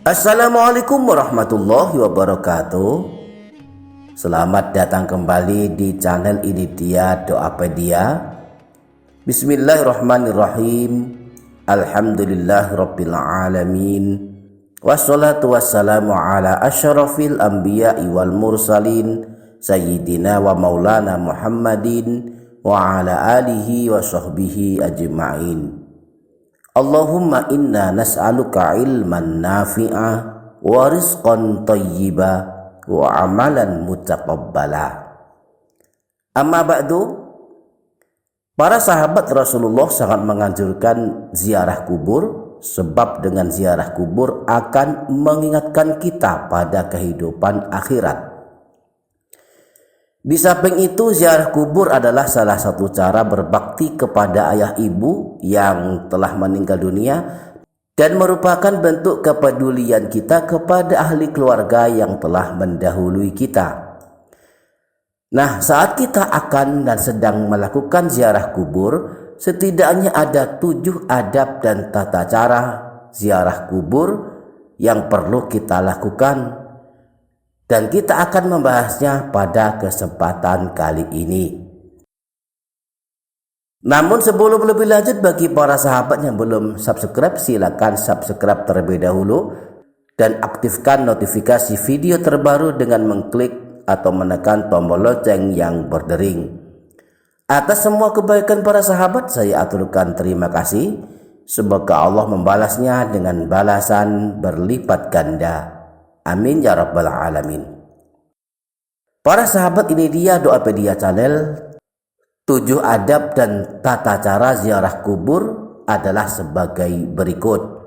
Assalamualaikum warahmatullahi wabarakatuh. Selamat datang kembali di channel ini dia Doapedia. Bismillahirrahmanirrahim. Alhamdulillahirabbil alamin. Wassalatu wassalamu ala asyrafil anbiya'i wal mursalin sayyidina wa maulana Muhammadin wa ala alihi wa sahbihi ajma'in. Allahumma inna nas'aluka ilman nafi'a wa rizqan thayyiba wa amalan mutaqabbala. Amma ba'du, para sahabat Rasulullah sangat menganjurkan ziarah kubur, sebab dengan ziarah kubur akan mengingatkan kita pada kehidupan akhirat. Di samping itu, ziarah kubur adalah salah satu cara berbakti kepada ayah ibu yang telah meninggal dunia dan merupakan bentuk kepedulian kita kepada ahli keluarga yang telah mendahului kita. Nah, saat kita akan dan sedang melakukan ziarah kubur, setidaknya ada 7 adab dan tata cara ziarah kubur yang perlu kita lakukan. Dan kita akan membahasnya pada kesempatan kali ini. Namun sebelum lebih lanjut, bagi para sahabat yang belum subscribe, silakan subscribe terlebih dahulu dan aktifkan notifikasi video terbaru dengan mengklik atau menekan tombol lonceng yang berdering. Atas semua kebaikan para sahabat, saya aturkan terima kasih. Semoga Allah membalasnya dengan balasan berlipat ganda. Amin ya rabbal alamin. Para sahabat, ini dia Doapedia channel. 7 adab dan tata cara ziarah kubur adalah sebagai berikut.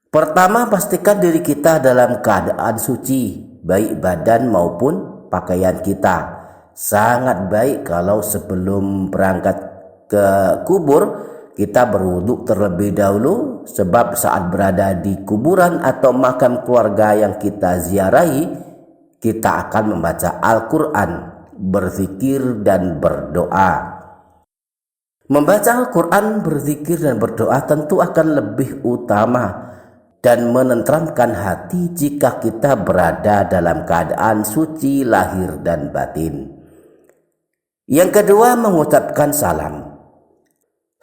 Pertama, pastikan diri kita dalam keadaan suci, baik badan maupun pakaian kita. Sangat baik kalau sebelum berangkat ke kubur kita berwudu terlebih dahulu, sebab saat berada di kuburan atau makam keluarga yang kita ziarahi, kita akan membaca Al-Quran, berzikir dan berdoa. Membaca Al-Quran, berzikir dan berdoa tentu akan lebih utama dan menenteramkan hati jika kita berada dalam keadaan suci lahir dan batin. Yang kedua, mengucapkan salam.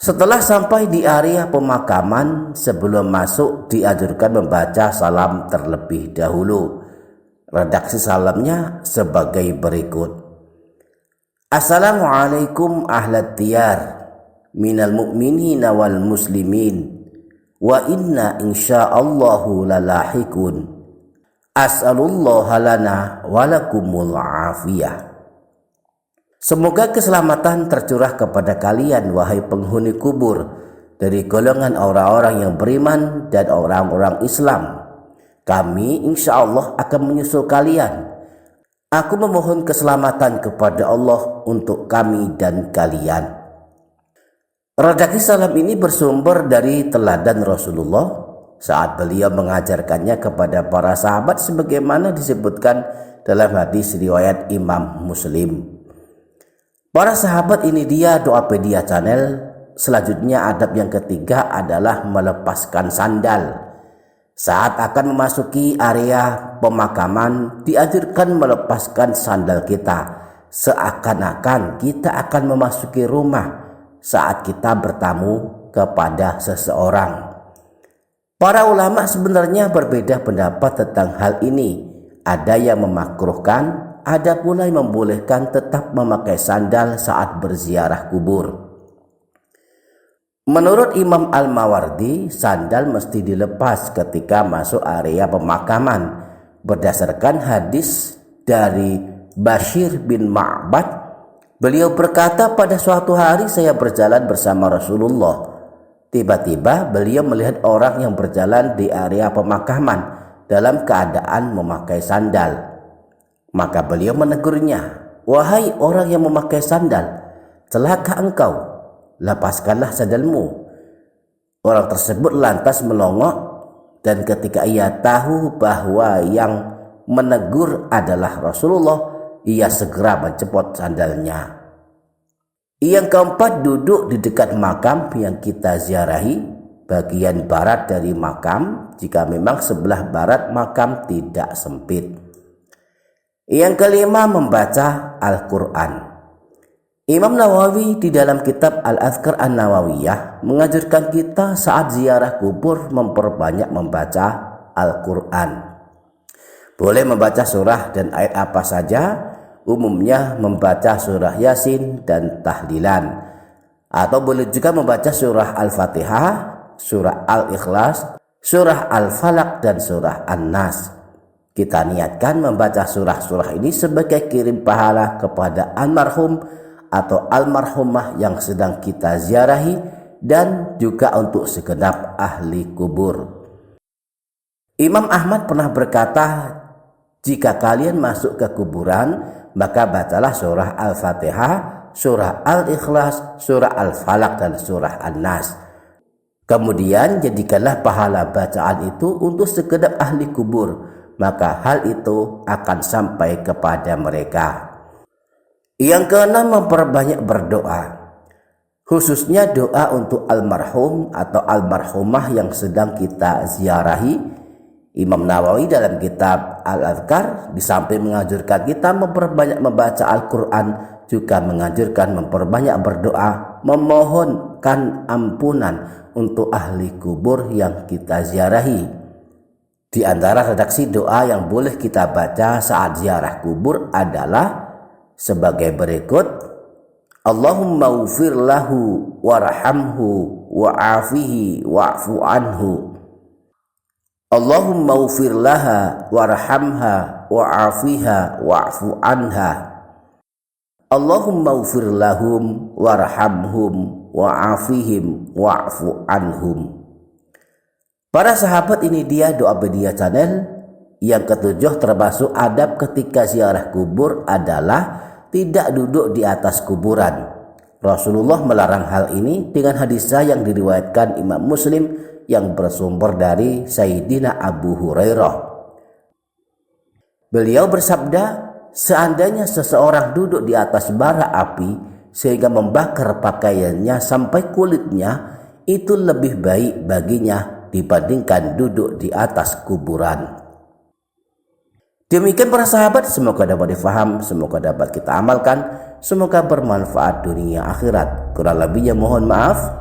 Setelah sampai di area pemakaman, sebelum masuk dianjurkan membaca salam terlebih dahulu. Redaksi salamnya sebagai berikut. Assalamualaikum ahlat diyar minal mu'minina wal muslimin wa inna insya'allahu lalahikun. As'alullaha lana walakumul afiyah. Semoga keselamatan tercurah kepada kalian, wahai penghuni kubur, dari golongan orang-orang yang beriman dan orang-orang Islam. Kami insya Allah akan menyusul kalian. Aku memohon keselamatan kepada Allah untuk kami dan kalian. Redaksi salam ini bersumber dari teladan Rasulullah saat beliau mengajarkannya kepada para sahabat sebagaimana disebutkan dalam hadis riwayat Imam Muslim. Para sahabat, ini dia Doapedia channel. Selanjutnya adab yang ketiga adalah melepaskan sandal. Saat akan memasuki area pemakaman, dianjurkan melepaskan sandal kita, seakan-akan kita akan memasuki rumah saat kita bertamu kepada seseorang. Para ulama sebenarnya berbeda pendapat tentang hal ini. Ada yang memakruhkan, ada pula yang membolehkan tetap memakai sandal saat berziarah kubur. Menurut Imam Al-Mawardi, sandal mesti dilepas ketika masuk area pemakaman berdasarkan hadis dari Bashir bin Ma'bad. Beliau berkata, pada suatu hari saya berjalan bersama Rasulullah. Tiba-tiba beliau melihat orang yang berjalan di area pemakaman dalam keadaan memakai sandal. Maka beliau menegurnya, wahai orang yang memakai sandal, celaka engkau, lepaskanlah sandalmu. Orang tersebut lantas melongok, dan ketika ia tahu bahwa yang menegur adalah Rasulullah, ia segera mencopot sandalnya. Yang keempat, duduk di dekat makam yang kita ziarahi. bagian barat dari makam jika memang sebelah barat makam tidak sempit. Yang kelima, membaca Al-Quran. Imam Nawawi di dalam kitab Al-Adhkar An-Nawawiyah mengajarkan kita saat ziarah kubur memperbanyak membaca Al-Quran. Boleh membaca surah dan ayat apa saja, umumnya membaca surah Yasin dan tahlilan. Atau boleh juga membaca surah Al-Fatihah, surah Al-Ikhlas, surah Al-Falaq dan surah An-Nas. Kita niatkan membaca surah-surah ini sebagai kirim pahala kepada almarhum atau almarhumah yang sedang kita ziarahi dan juga untuk segenap ahli kubur. Imam Ahmad pernah berkata, jika kalian masuk ke kuburan, maka bacalah surah Al-Fatihah, surah Al-Ikhlas, surah Al-Falaq dan surah An-Nas. Kemudian jadikanlah pahala bacaan itu untuk segenap ahli kubur, maka hal itu akan sampai kepada mereka. Yang keenam, memperbanyak berdoa, khususnya doa untuk almarhum atau almarhumah yang sedang kita ziarahi. Imam Nawawi dalam kitab Al-Adhkar di samping menganjurkan kita memperbanyak membaca Al-Quran, juga menganjurkan memperbanyak berdoa, memohonkan ampunan untuk ahli kubur yang kita ziarahi. Di antara redaksi doa yang boleh kita baca saat ziarah kubur adalah sebagai berikut: Allahumma ufir lahu warhamhu wa'afihi wa'fu anhu. Allahumma ufir laha warhamha wa'afiha wa'fu anha. Allahumma ufir lahum warhamhum wa'afihim wa'fu anhum. Para sahabat, ini dia Doa Bediyah Channel. Yang ketujuh, termasuk adab ketika ziarah kubur adalah tidak duduk di atas kuburan. Rasulullah melarang hal ini dengan hadis yang diriwayatkan Imam Muslim yang bersumber dari Sayyidina Abu Hurairah. Beliau bersabda, seandainya seseorang duduk di atas bara api sehingga membakar pakaiannya sampai kulitnya, itu lebih baik baginya dibandingkan duduk di atas kuburan. Demikian para sahabat, semoga dapat difaham, semoga dapat kita amalkan, semoga bermanfaat dunia akhirat. Kurang lebihnya mohon maaf.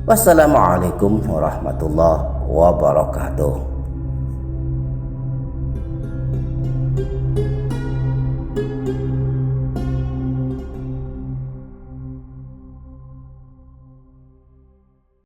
Wassalamualaikum warahmatullahi wabarakatuh.